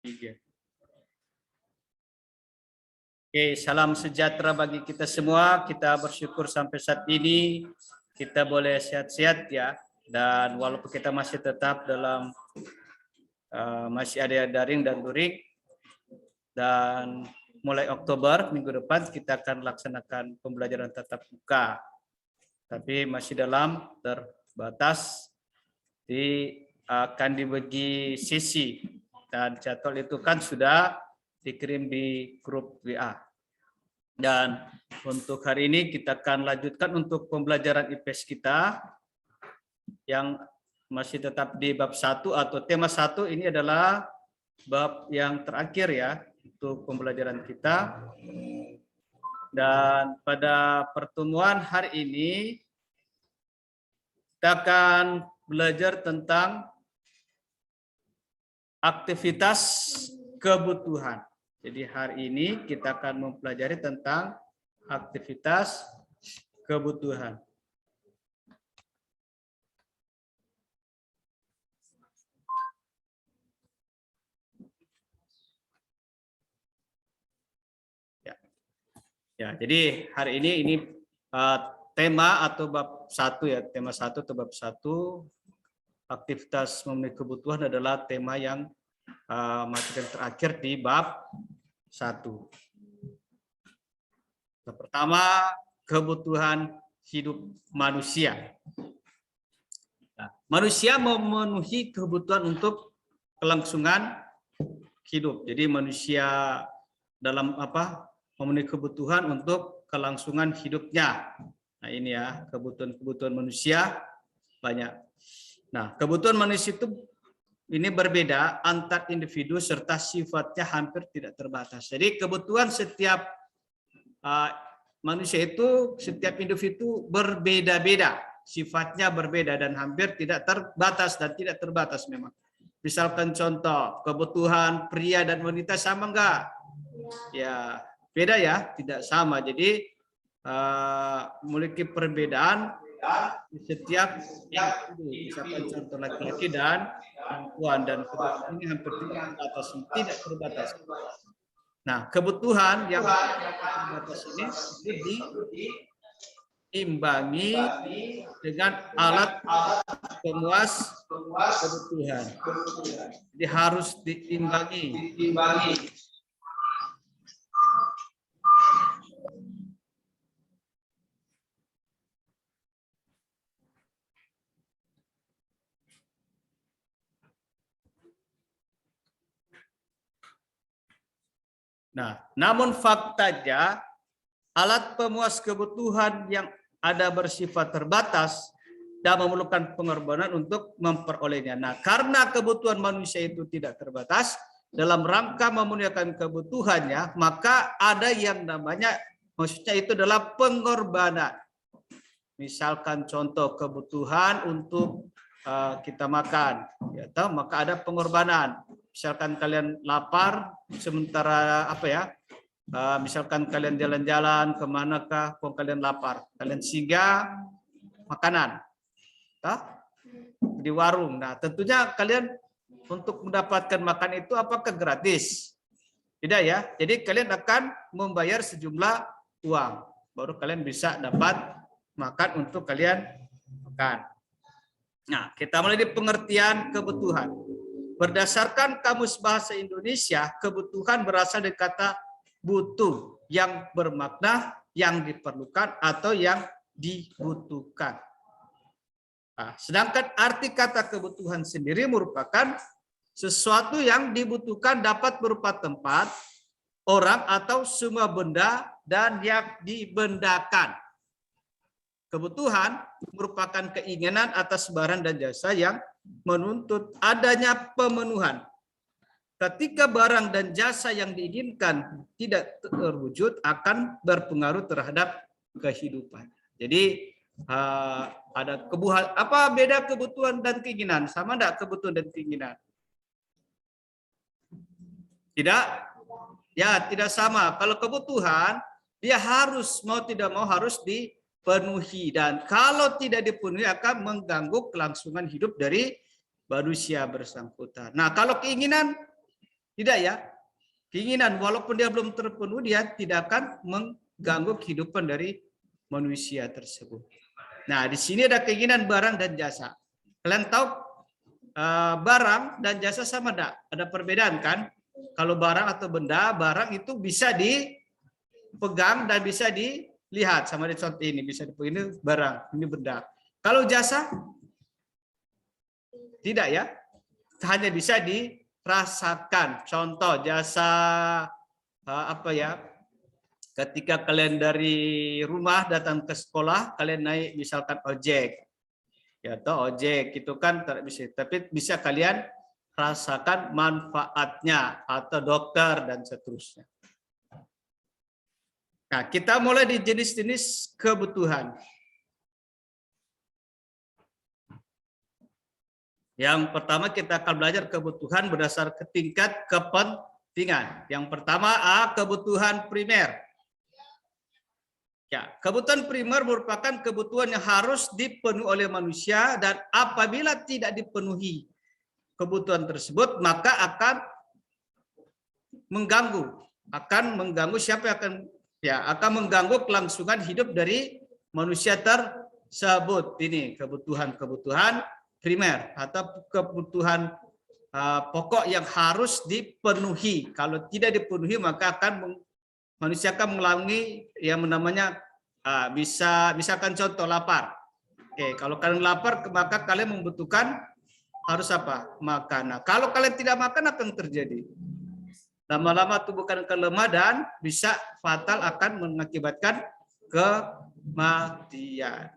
3. Oke, salam sejahtera bagi kita semua. Kita bersyukur sampai saat ini kita boleh sehat-sehat ya. Dan walaupun kita masih tetap dalam masih ada daring dan luring, dan mulai Oktober minggu depan kita akan laksanakan pembelajaran tatap muka. Tapi masih dalam terbatas, akan dibagi sesi dan jadwal itu kan sudah dikirim di grup WA. Dan untuk hari ini kita akan lanjutkan untuk pembelajaran IPS kita yang masih tetap di bab 1 atau tema 1. Ini adalah bab yang terakhir ya untuk pembelajaran kita. Dan pada pertemuan hari ini kita akan belajar tentang aktivitas kebutuhan. Jadi hari ini kita akan mempelajari tentang aktivitas kebutuhan. Ya, jadi hari ini tema atau bab 1 ya, tema 1 atau bab 1 aktivitas memenuhi kebutuhan adalah tema yang materi terakhir di bab 1. Yang pertama, kebutuhan hidup manusia. Nah, manusia memenuhi kebutuhan untuk kelangsungan hidup. Jadi manusia dalam memenuhi kebutuhan untuk kelangsungan hidupnya. Nah, ini ya, kebutuhan manusia banyak. Nah, kebutuhan manusia itu ini berbeda antar individu serta sifatnya hampir tidak terbatas. Jadi kebutuhan setiap manusia itu, setiap individu berbeda-beda, sifatnya berbeda dan hampir tidak terbatas dan tidak terbatas memang. Misalkan contoh, kebutuhan pria dan wanita sama enggak? Ya, beda ya, tidak sama. Jadi memiliki perbedaan di setiap individu. Misalkan contoh laki-laki dan perempuan, dan kebutuhan ini hampir tidak terbatas. Nah, kebutuhan yang terbatas ini diimbangi dengan alat pemuas kebutuhan. Jadi harus diimbangi. Nah, namun faktanya alat pemuas kebutuhan yang ada bersifat terbatas dan memerlukan pengorbanan untuk memperolehnya. Nah, karena kebutuhan manusia itu tidak terbatas, dalam rangka memenuhi kebutuhannya, maka ada yang namanya, maksudnya itu adalah pengorbanan. Misalkan contoh kebutuhan untuk kita makan, ya, maka ada pengorbanan. Misalkan kalian lapar, sementara misalkan kalian jalan-jalan kemanakah, kok kalian lapar, kalian singgah makanan, di warung. Nah, tentunya kalian untuk mendapatkan makan itu apakah gratis? Tidak ya. Jadi kalian akan membayar sejumlah uang, baru kalian bisa dapat makan untuk kalian makan. Nah, kita mulai di pengertian kebutuhan. Berdasarkan Kamus Bahasa Indonesia, kebutuhan berasal dari kata butuh yang bermakna yang diperlukan atau yang dibutuhkan. Nah, sedangkan arti kata kebutuhan sendiri merupakan sesuatu yang dibutuhkan dapat berupa tempat, orang, atau semua benda dan yang dibendakan. Kebutuhan merupakan keinginan atas barang dan jasa yang menuntut adanya pemenuhan. Ketika barang dan jasa yang diinginkan tidak terwujud, akan berpengaruh terhadap kehidupan. Jadi ada kebutuhan. Apa beda kebutuhan dan keinginan? Sama enggak kebutuhan dan keinginan? Tidak? Ya, tidak sama. Kalau kebutuhan, dia harus, mau tidak mau harus dipenuhi. Dan kalau tidak dipenuhi akan mengganggu kelangsungan hidup dari manusia bersangkutan. Nah, kalau keinginan Tidak ya. Keinginan walaupun dia belum terpenuhi, dia tidak akan mengganggu kehidupan dari manusia tersebut. Nah, di sini ada keinginan barang dan jasa. Kalian tahu barang dan jasa sama enggak? Ada perbedaan kan? Kalau barang atau benda, barang itu bisa dipegang dan bisa dilihat. Sama di contoh ini, bisa dipegang, ini barang, ini benda. Kalau jasa, tidak ya. Hanya bisa dirasakan. Contoh jasa apa ya? Ketika kalian dari rumah datang ke sekolah, kalian naik misalkan ojek. Ya, atau ojek itu kan tidak bisa, tapi bisa kalian rasakan manfaatnya, atau dokter dan seterusnya. Nah, kita mulai di jenis-jenis kebutuhan. Yang pertama kita akan belajar kebutuhan berdasarkan tingkat kepentingan. Yang pertama A, kebutuhan primer. Ya, kebutuhan primer merupakan kebutuhan yang harus dipenuhi oleh manusia, dan apabila tidak dipenuhi kebutuhan tersebut, maka akan mengganggu siapa yang akan mengganggu kelangsungan hidup dari manusia tersebut. Ini kebutuhan primer atau kebutuhan pokok yang harus dipenuhi. Kalau tidak dipenuhi, maka manusia akan mengalami yang namanya misalkan contoh lapar. Oke, kalau kalian lapar, maka kalian membutuhkan harus apa? Makan. Nah, kalau kalian tidak makan, apa yang terjadi? Lama-lama tubuh kalian akan lemah dan bisa fatal, akan mengakibatkan kematian.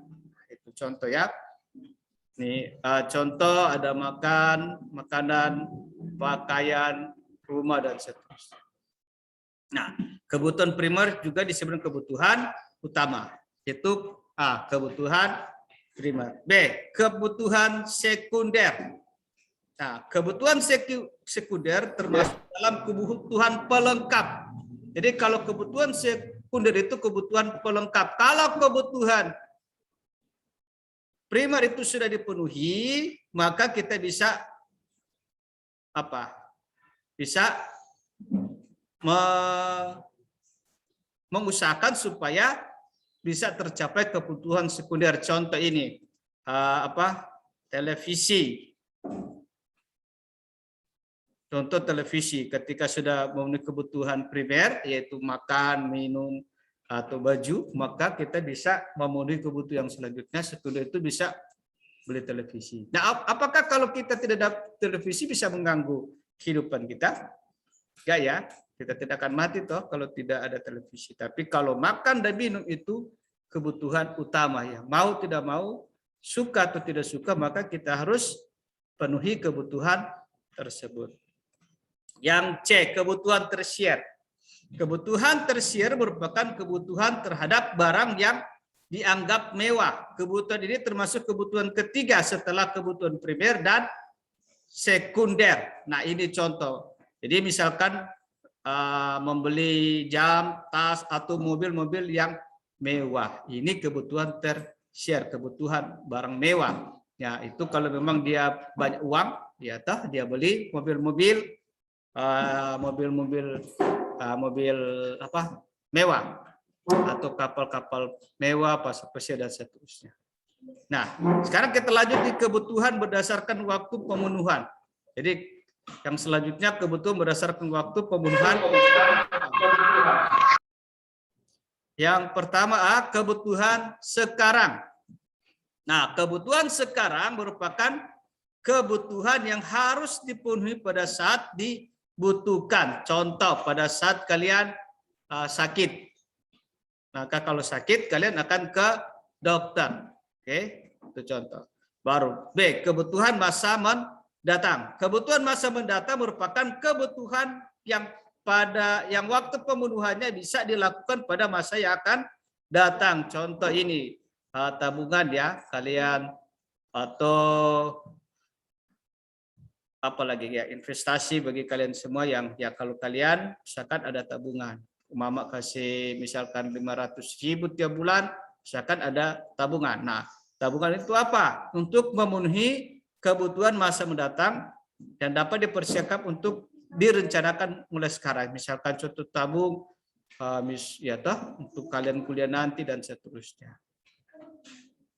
Itu contoh ya. Nih contoh ada makanan, pakaian, rumah dan seterusnya. Nah, kebutuhan primer juga disebut kebutuhan utama. Itu A, kebutuhan primer. B, kebutuhan sekunder. Nah, kebutuhan sekunder termasuk dalam kebutuhan pelengkap. Jadi kalau kebutuhan sekunder itu kebutuhan pelengkap. Kalau kebutuhan primer itu sudah dipenuhi, maka kita bisa apa? Bisa mengusahakan supaya bisa tercapai kebutuhan sekunder. Contoh ini televisi. Contoh televisi, ketika sudah memenuhi kebutuhan primer, yaitu makan, minum, atau baju, maka kita bisa memenuhi kebutuhan yang selanjutnya. Sekunder itu bisa beli televisi. Nah, apakah kalau kita tidak ada televisi bisa mengganggu kehidupan kita? Enggak ya, kita tidak akan mati toh kalau tidak ada televisi. Tapi kalau makan dan minum itu kebutuhan utama ya. Mau tidak mau, suka atau tidak suka, maka kita harus penuhi kebutuhan tersebut. Yang C, kebutuhan tersier. Kebutuhan tersier merupakan kebutuhan terhadap barang yang dianggap mewah. Kebutuhan ini termasuk kebutuhan ketiga setelah kebutuhan primer dan sekunder. Nah, ini contoh. Jadi misalkan membeli jam, tas, atau mobil-mobil yang mewah. Ini kebutuhan tersier, kebutuhan barang mewah. Ya, itu kalau memang dia banyak uang, ya toh dia beli mobil-mobil mewah atau kapal-kapal mewah, pasir dan seterusnya. Nah, sekarang kita lanjut di kebutuhan berdasarkan waktu pemenuhan. Jadi yang selanjutnya kebutuhan berdasarkan waktu pemenuhan. Yang pertama kebutuhan sekarang. Nah, kebutuhan sekarang merupakan kebutuhan yang harus dipenuhi pada saat dibutuhkan. Contoh, pada saat kalian sakit. Maka kalau sakit kalian akan ke dokter. Oke, itu contoh. Baru B, kebutuhan masa mendatang. Kebutuhan masa mendatang merupakan kebutuhan yang waktu pemenuhannya bisa dilakukan pada masa yang akan datang. Contoh ini tabungan ya kalian, atau apalagi ya investasi bagi kalian semua yang ya kalau kalian misalkan ada tabungan, mama kasih misalkan 500.000 tiap bulan, misalkan ada tabungan. Nah, tabungan itu apa? Untuk memenuhi kebutuhan masa mendatang dan dapat dipersiapkan untuk direncanakan mulai sekarang. Misalkan contoh tabung, untuk kalian kuliah nanti dan seterusnya.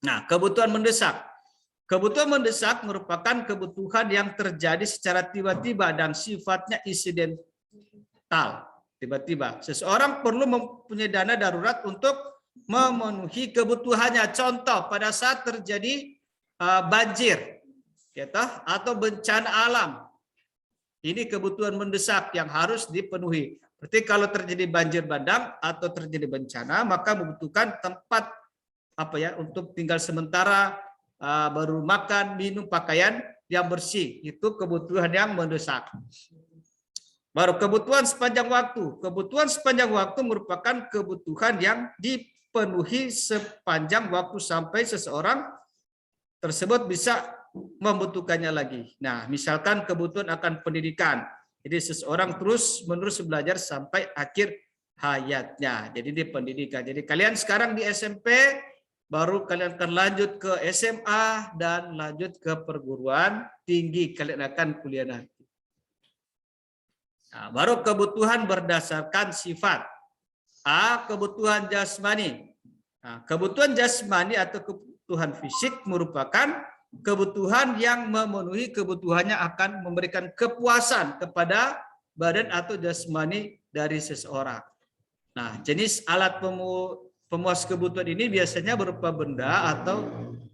Nah, kebutuhan mendesak. Kebutuhan mendesak merupakan kebutuhan yang terjadi secara tiba-tiba dan sifatnya insidental. Tiba-tiba, seseorang perlu mempunyai dana darurat untuk memenuhi kebutuhannya. Contoh, pada saat terjadi banjir, atau bencana alam, ini kebutuhan mendesak yang harus dipenuhi. Berarti kalau terjadi banjir bandang atau terjadi bencana, maka membutuhkan tempat untuk tinggal sementara, baru makan, minum, pakaian yang bersih. Itu kebutuhan yang mendesak. Baru kebutuhan sepanjang waktu. Kebutuhan sepanjang waktu merupakan kebutuhan yang dipenuhi sepanjang waktu sampai seseorang tersebut bisa membutuhkannya lagi. Nah, misalkan kebutuhan akan pendidikan. Jadi seseorang terus-menerus belajar sampai akhir hayatnya. Jadi di pendidikan. Jadi kalian sekarang di SMP, baru kalian akan lanjut ke SMA dan lanjut ke perguruan tinggi. Kalian akan kuliah nanti. Nah, baru kebutuhan berdasarkan sifat. Kebutuhan jasmani. Nah, kebutuhan jasmani atau kebutuhan fisik merupakan kebutuhan yang memenuhi kebutuhannya akan memberikan kepuasan kepada badan atau jasmani dari seseorang. Nah, jenis alat pemuas kebutuhan ini biasanya berupa benda atau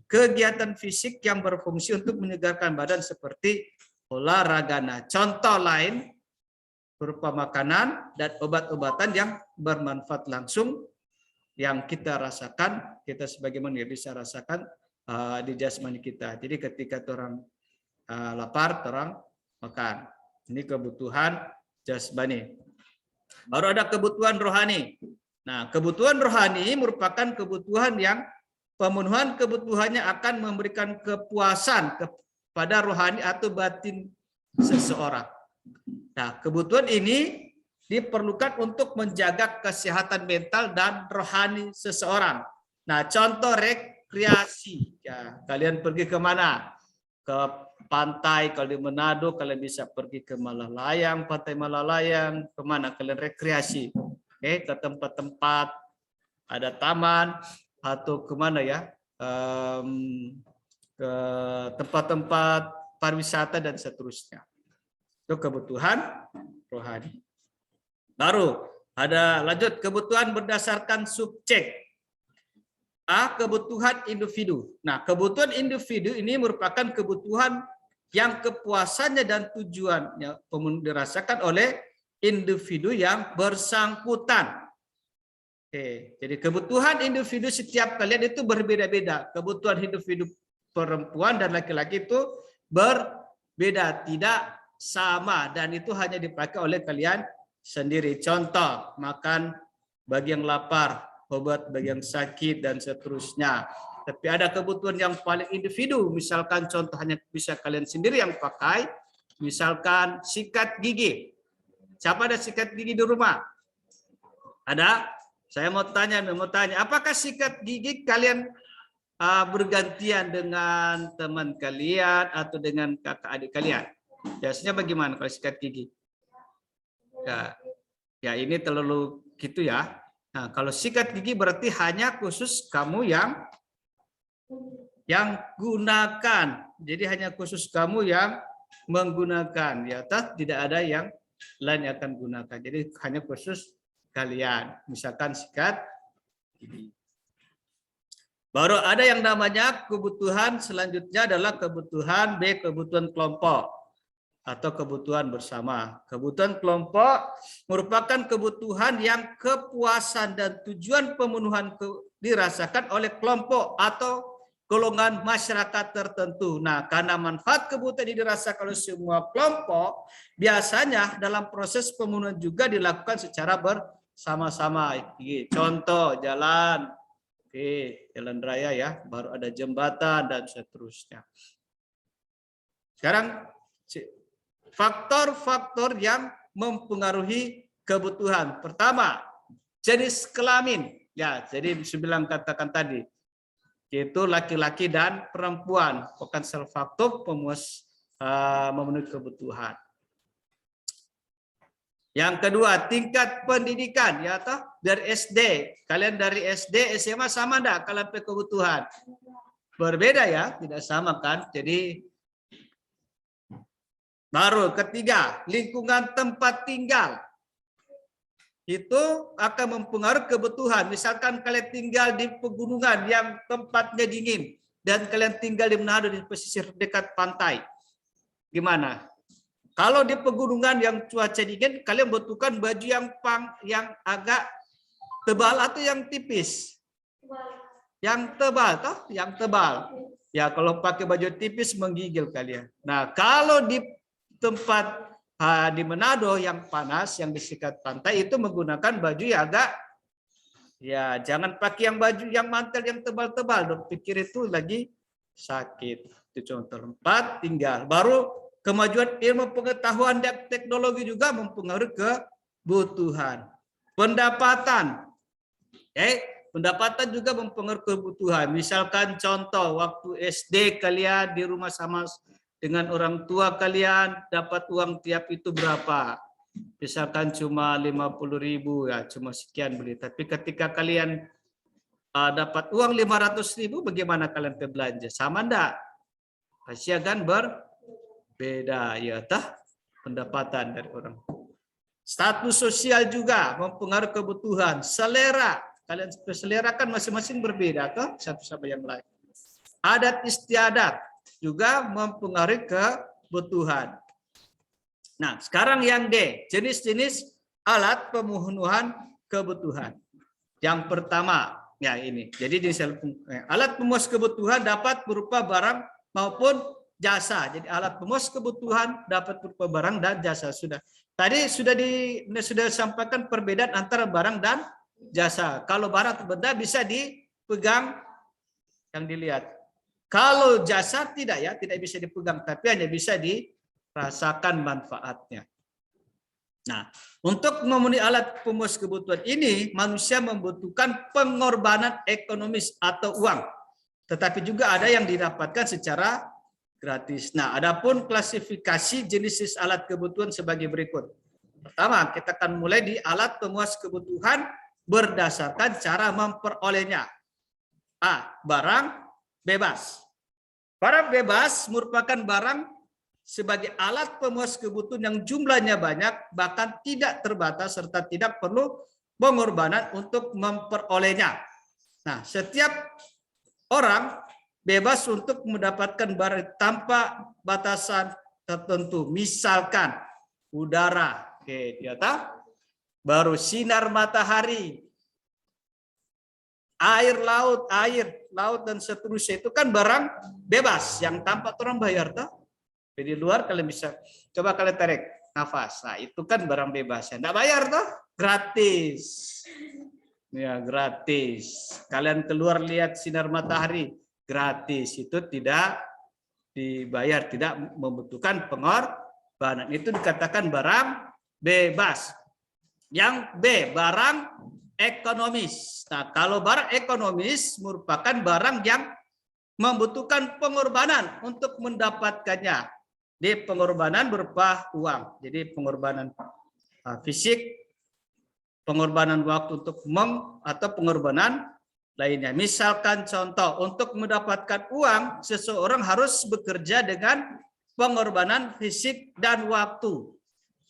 kegiatan fisik yang berfungsi untuk menyegarkan badan seperti olahraga. Nah, contoh lain berupa makanan dan obat-obatan yang bermanfaat langsung yang kita rasakan, kita sebagai manusia bisa rasakan di jasmani kita. Jadi ketika orang lapar, orang makan. Ini kebutuhan jasmani. Baru ada kebutuhan rohani. Nah, kebutuhan rohani merupakan kebutuhan yang pemenuhan kebutuhannya akan memberikan kepuasan kepada rohani atau batin seseorang. Nah, kebutuhan ini diperlukan untuk menjaga kesehatan mental dan rohani seseorang. Nah, contoh rekreasi. Ya, kalian pergi ke mana? Ke pantai, kalau di Manado kalian bisa pergi ke Malalayang, Pantai Malalayang, kemana kalian rekreasi? Ke tempat-tempat ada taman atau kemana ya? Ke tempat-tempat pariwisata dan seterusnya. Itu kebutuhan rohani. Baru ada lanjut kebutuhan berdasarkan subjek. Kebutuhan individu. Nah, kebutuhan individu ini merupakan kebutuhan yang kepuasannya dan tujuannya dirasakan oleh individu yang bersangkutan. Oke, jadi kebutuhan individu setiap kalian itu berbeda-beda. Kebutuhan individu perempuan dan laki-laki itu berbeda, tidak sama, dan itu hanya dipakai oleh kalian sendiri. Contoh, makan bagi yang lapar, obat bagi yang sakit, dan seterusnya. Tapi ada kebutuhan yang paling individu, misalkan contoh hanya bisa kalian sendiri yang pakai, misalkan sikat gigi. Siapa ada sikat gigi di rumah? Ada? Saya mau tanya, apakah sikat gigi kalian bergantian dengan teman kalian atau dengan kakak adik kalian? Biasanya bagaimana kalau sikat gigi? Ya ini terlalu gitu ya. Nah, kalau sikat gigi berarti hanya khusus kamu yang gunakan. Jadi hanya khusus kamu yang menggunakan. Ya, tidak ada yang lain yang akan gunakan. Jadi hanya khusus kalian. Misalkan sikat gigi. Baru ada yang namanya kebutuhan selanjutnya adalah kebutuhan B, kebutuhan kelompok atau kebutuhan bersama. Kebutuhan kelompok merupakan kebutuhan yang kepuasan dan tujuan pemenuhan dirasakan oleh kelompok atau golongan masyarakat tertentu. Nah, karena manfaat kebutuhan ini dirasakan oleh semua kelompok, biasanya dalam proses pemenuhan juga dilakukan secara bersama-sama. Contoh jalan, jalan raya ya, baru ada jembatan dan seterusnya. Sekarang faktor-faktor yang mempengaruhi kebutuhan. Pertama, jenis kelamin. Ya, jadi bilang katakan tadi, yaitu laki-laki dan perempuan. Bukan salah faktor pemuas memenuhi kebutuhan. Yang kedua, tingkat pendidikan, ya toh, dari SD. Kalian dari SD, SMA sama enggak kalian kebutuhan? Berbeda ya, tidak sama kan? Jadi baru ketiga, lingkungan tempat tinggal. Itu akan mempengaruhi kebutuhan. Misalkan kalian tinggal di pegunungan yang tempatnya dingin dan kalian tinggal di Manado di pesisir dekat pantai. Gimana? Kalau di pegunungan yang cuaca dingin, kalian butuhkan baju yang agak tebal atau yang tipis? Yang tebal, toh? Yang tebal. Ya, kalau pakai baju tipis menggigil kalian. Nah, kalau di tempat di Manado yang panas, yang di sekitar pantai itu menggunakan baju yang agak, ya jangan pakai yang baju yang mantel yang tebal-tebal. Dok pikir itu lagi sakit. Itu contoh. 4, tinggal. Baru kemajuan ilmu pengetahuan dan teknologi juga mempengaruhi kebutuhan. Pendapatan. Pendapatan juga mempengaruhi kebutuhan. Misalkan contoh, waktu SD kalian di rumah sama dengan orang tua kalian, dapat uang tiap itu berapa? Misalkan cuma 50.000, ya cuma sekian beli. Tapi ketika kalian dapat uang 500.000, bagaimana kalian belanja? Sama enggak? Pasti akan berbeda, ya tah, pendapatan dari orang. Status sosial juga mempengaruhi kebutuhan. Selera, kalian selera kan masing-masing berbeda, toh satu sama yang lain. Adat istiadat juga mempengaruhi kebutuhan. Nah, sekarang yang D, jenis-jenis alat pemenuhan kebutuhan. Yang pertama, ya ini. Jadi alat pemenuh kebutuhan dapat berupa barang maupun jasa. Jadi alat pemenuh kebutuhan dapat berupa barang dan jasa. Tadi sudah sampaikan perbedaan antara barang dan jasa. Kalau barang benda bisa dipegang, yang dilihat. Kalau jasa tidak bisa dipegang, tapi hanya bisa dirasakan manfaatnya. Nah, untuk memenuhi alat pemenuh kebutuhan ini, manusia membutuhkan pengorbanan ekonomis atau uang. Tetapi juga ada yang didapatkan secara gratis. Nah, adapun klasifikasi jenis alat kebutuhan sebagai berikut. Pertama, kita akan mulai di alat pemenuh kebutuhan berdasarkan cara memperolehnya. A. Barang bebas. Barang bebas merupakan barang sebagai alat pemenuh kebutuhan yang jumlahnya banyak, bahkan tidak terbatas, serta tidak perlu pengorbanan untuk memperolehnya. Nah, setiap orang bebas untuk mendapatkan barang tanpa batasan tertentu. Misalkan udara, oke, baru sinar matahari, air laut dan seterusnya itu kan barang bebas yang tanpa orang bayar, toh. Di luar kalian bisa coba kalian tarik nafas. Nah, itu kan barang bebas, ya enggak bayar, toh, gratis. Ya, gratis. Kalian keluar lihat sinar matahari, gratis. Itu tidak dibayar, tidak membutuhkan pengorbanan. Itu dikatakan barang bebas. Yang B, barang ekonomis. Nah, kalau barang ekonomis merupakan barang yang membutuhkan pengorbanan untuk mendapatkannya. Di pengorbanan berupa uang. Jadi pengorbanan fisik, pengorbanan waktu untuk atau pengorbanan lainnya. Misalkan contoh, untuk mendapatkan uang, seseorang harus bekerja dengan pengorbanan fisik dan waktu.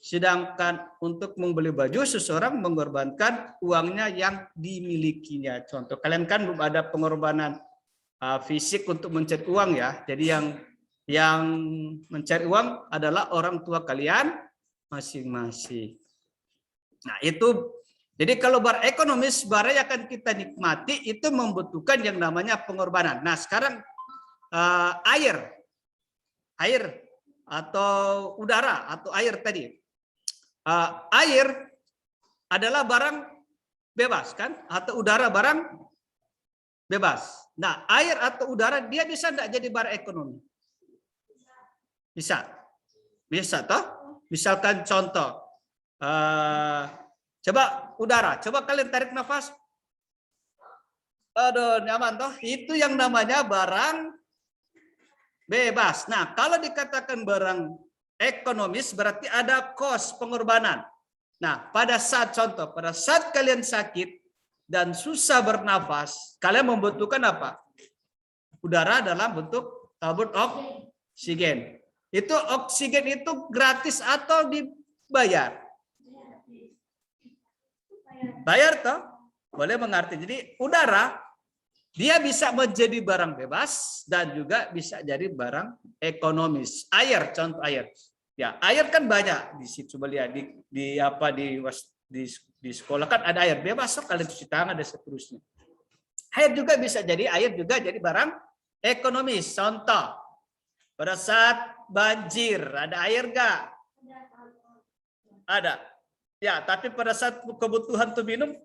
Sedangkan untuk membeli baju, seseorang mengorbankan uangnya yang dimilikinya. Contoh, kalian kan belum ada pengorbanan fisik untuk mencari uang, ya. Jadi yang mencari uang adalah orang tua kalian masing-masing. Nah, itu. Jadi kalau barang ekonomis, barang yang akan kita nikmati itu membutuhkan yang namanya pengorbanan. Nah, sekarang air atau udara atau air tadi. Air adalah barang bebas, kan? Atau udara barang bebas. Nah, air atau udara dia bisa enggak jadi barang ekonomi? Bisa toh? Misalkan contoh, coba udara, coba kalian tarik nafas. Aduh, nyaman toh? Itu yang namanya barang bebas. Nah, kalau dikatakan barang ekonomis berarti ada cost pengorbanan. Nah, pada saat kalian sakit dan susah bernafas, kalian membutuhkan apa? Udara dalam bentuk tabur oksigen. Itu oksigen itu gratis atau dibayar? Bayar toh? Boleh mengerti. Jadi udara dia bisa menjadi barang bebas dan juga bisa jadi barang ekonomis. Air, contoh air. Ya, air kan banyak di situ. Coba lihat di sekolah kan ada air bebas, so kalian cuci tangan dan seterusnya. Air juga bisa jadi barang ekonomis. Contoh, pada saat banjir ada air enggak? Ada. Ya, tapi pada saat kebutuhan untuk minum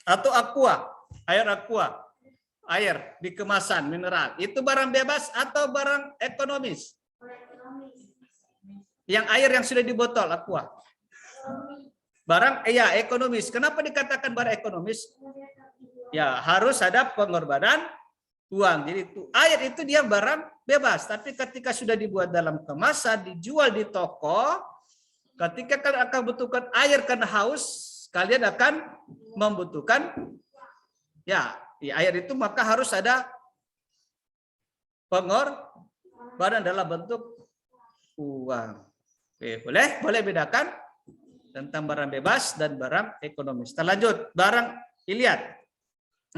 atau air di kemasan mineral, itu barang bebas atau barang ekonomis? Yang air yang sudah di botol aqua. Barang ekonomis. Kenapa dikatakan barang ekonomis? Ya, harus ada pengorbanan uang. Jadi itu air itu dia barang bebas, tapi ketika sudah dibuat dalam kemasan, dijual di toko, ketika kalian akan butuhkan air karena haus, kalian akan membutuhkan air itu, maka harus ada pengorbanan dalam bentuk uang. Oke, boleh bedakan tentang barang bebas dan barang ekonomis. Kita lanjut, barang iliat.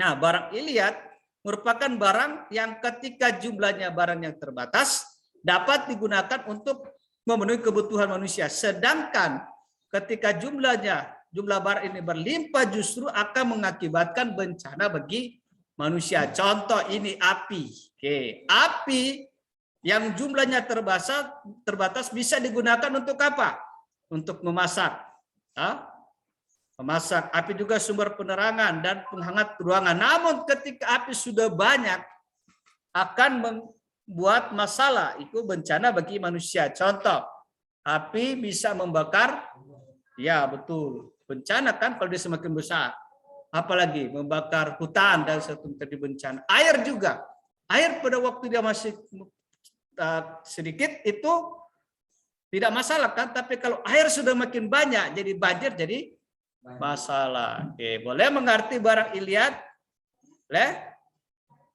Nah, barang iliat merupakan barang yang ketika jumlahnya barang yang terbatas dapat digunakan untuk memenuhi kebutuhan manusia. Sedangkan ketika jumlah barang ini berlimpah justru akan mengakibatkan bencana bagi manusia. Contoh ini api. Oke, api yang jumlahnya terbatas bisa digunakan untuk apa? Untuk memasak. Memasak. Api juga sumber penerangan dan penghangat ruangan. Namun ketika api sudah banyak akan membuat masalah. Itu bencana bagi manusia. Contoh, api bisa membakar. Ya, betul. Bencana kan kalau dia semakin besar. Apalagi membakar hutan dan terjadi bencana. Air juga. Air pada waktu dia masih sedikit itu tidak masalah kan, tapi kalau air sudah makin banyak jadi banjir, jadi masalah. Oke, boleh mengerti barang iliat? Boleh?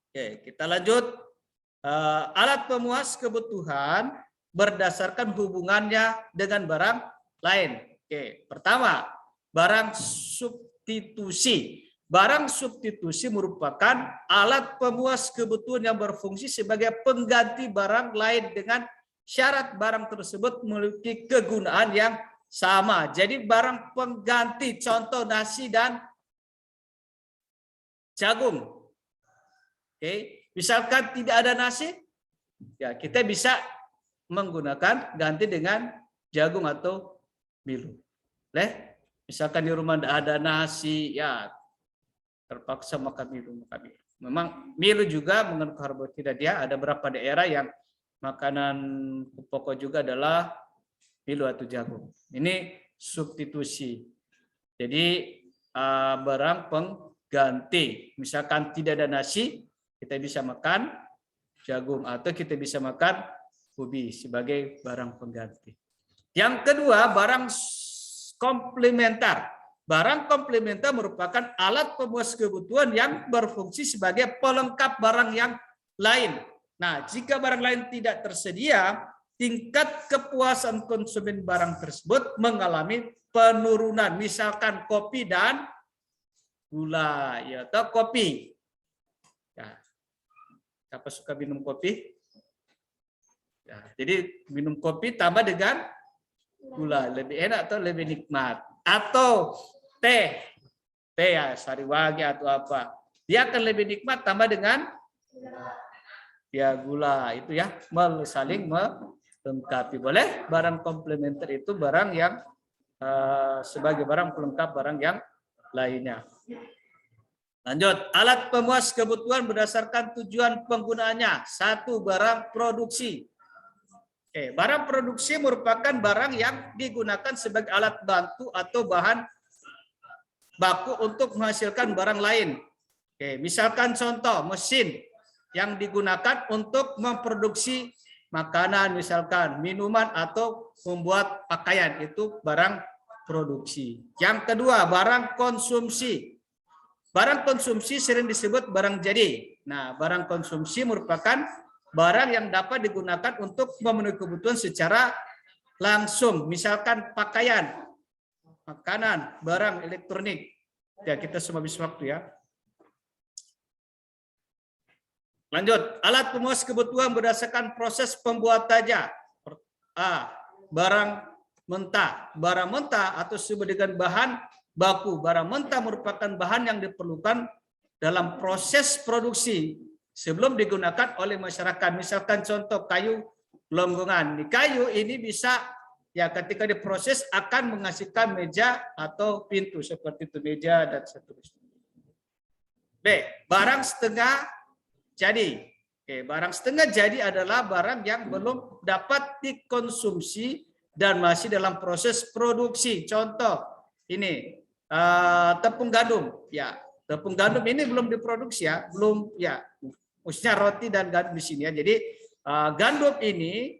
Oke, kita lanjut. Alat pemuas kebutuhan berdasarkan hubungannya dengan barang lain. Oke, pertama, barang substitusi. Barang substitusi merupakan alat pemuas kebutuhan yang berfungsi sebagai pengganti barang lain dengan syarat barang tersebut memiliki kegunaan yang sama. Jadi barang pengganti, contoh nasi dan jagung. Oke, misalkan tidak ada nasi, ya kita bisa menggunakan ganti dengan jagung atau milo. Misalkan di rumah tidak ada nasi, ya terpaksa makan milo. Memang milo juga mengandung karbohidrat, dia ada beberapa daerah yang makanan pokok juga adalah milo atau jagung. Ini substitusi. Jadi barang pengganti. Misalkan tidak ada nasi, kita bisa makan jagung atau kita bisa makan ubi sebagai barang pengganti. Yang kedua, barang komplementer. Barang komplementer merupakan alat pemuas kebutuhan yang berfungsi sebagai pelengkap barang yang lain. Nah, jika barang lain tidak tersedia, tingkat kepuasan konsumen barang tersebut mengalami penurunan. Misalkan kopi dan gula, ya, atau kopi. Ya. Siapa suka minum kopi? Ya, jadi minum kopi tambah dengan gula, lebih enak atau lebih nikmat. Atau teh ya sariwangi atau apa, dia akan lebih nikmat tambah dengan ya gula, itu ya saling melengkapi. Boleh barang komplementer itu barang yang sebagai barang pelengkap barang yang lainnya. Lanjut, alat pemuas kebutuhan berdasarkan tujuan penggunaannya. Satu, barang produksi. Barang produksi merupakan barang yang digunakan sebagai alat bantu atau bahan baku untuk menghasilkan barang lain. Misalkan contoh mesin yang digunakan untuk memproduksi makanan misalkan, minuman atau membuat pakaian, itu barang produksi. Yang kedua, barang konsumsi. Barang konsumsi sering disebut barang jadi. Nah, barang konsumsi merupakan barang yang dapat digunakan untuk memenuhi kebutuhan secara langsung. Misalkan pakaian, makanan, barang elektronik. Ya, kita semua bisa waktu ya. Lanjut, alat pemuas kebutuhan berdasarkan proses pembuatannya. A. Barang mentah. Barang mentah atau disebut dengan bahan baku. Barang mentah merupakan bahan yang diperlukan dalam proses produksi sebelum digunakan oleh masyarakat. Misalkan contoh kayu gelonggongan. Di kayu ini bisa ya ketika diproses akan menghasilkan meja atau pintu seperti itu, meja dan seterusnya. B. Barang setengah jadi. Oke, barang setengah jadi adalah barang yang belum dapat dikonsumsi dan masih dalam proses produksi. Contoh ini tepung gandum. Ya, tepung gandum ini belum diproduksi ya, belum ya. Khususnya roti dan gandum di sini ya. Jadi gandum ini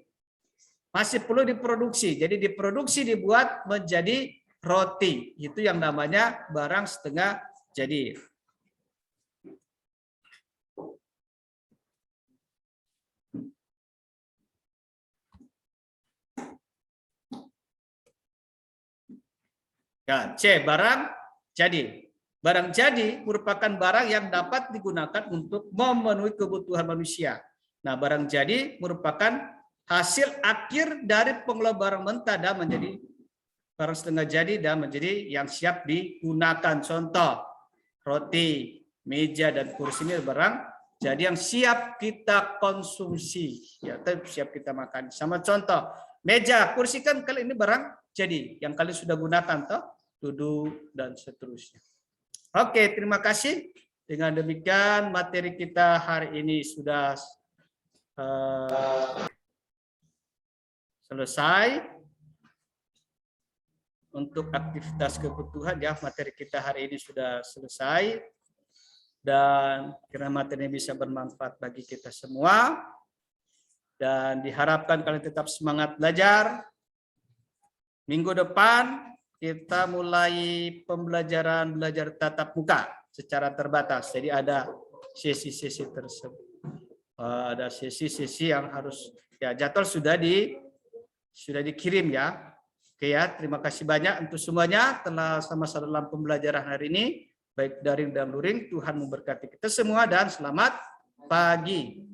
masih perlu diproduksi. Jadi diproduksi dibuat menjadi roti. Itu yang namanya barang setengah jadi. Ya, C. Barang jadi. Barang jadi merupakan barang yang dapat digunakan untuk memenuhi kebutuhan manusia. Nah, barang jadi merupakan hasil akhir dari pengelola barang mentah dan menjadi barang setengah jadi dan menjadi yang siap digunakan. Contoh, roti, meja, dan kursi ini barang jadi yang siap kita konsumsi. Ya, siap kita makan. Sama contoh, meja, kursi kan kali ini barang jadi yang kalian sudah gunakan, toh, duduk dan seterusnya. Oke, terima kasih. Dengan demikian materi kita hari ini sudah selesai. Untuk aktivitas kebutuhan ya, materi kita hari ini sudah selesai. Dan kira materi ini bisa bermanfaat bagi kita semua. Dan diharapkan kalian tetap semangat belajar. Minggu depan kita mulai pembelajaran belajar tatap muka secara terbatas. Jadi ada sesi-sesi tersebut. Ada sesi-sesi yang harus ya jadwal sudah dikirim ya. Oke ya, terima kasih banyak untuk semuanya telah sama-sama dalam pembelajaran hari ini baik daring dan luring. Tuhan memberkati kita semua dan selamat pagi.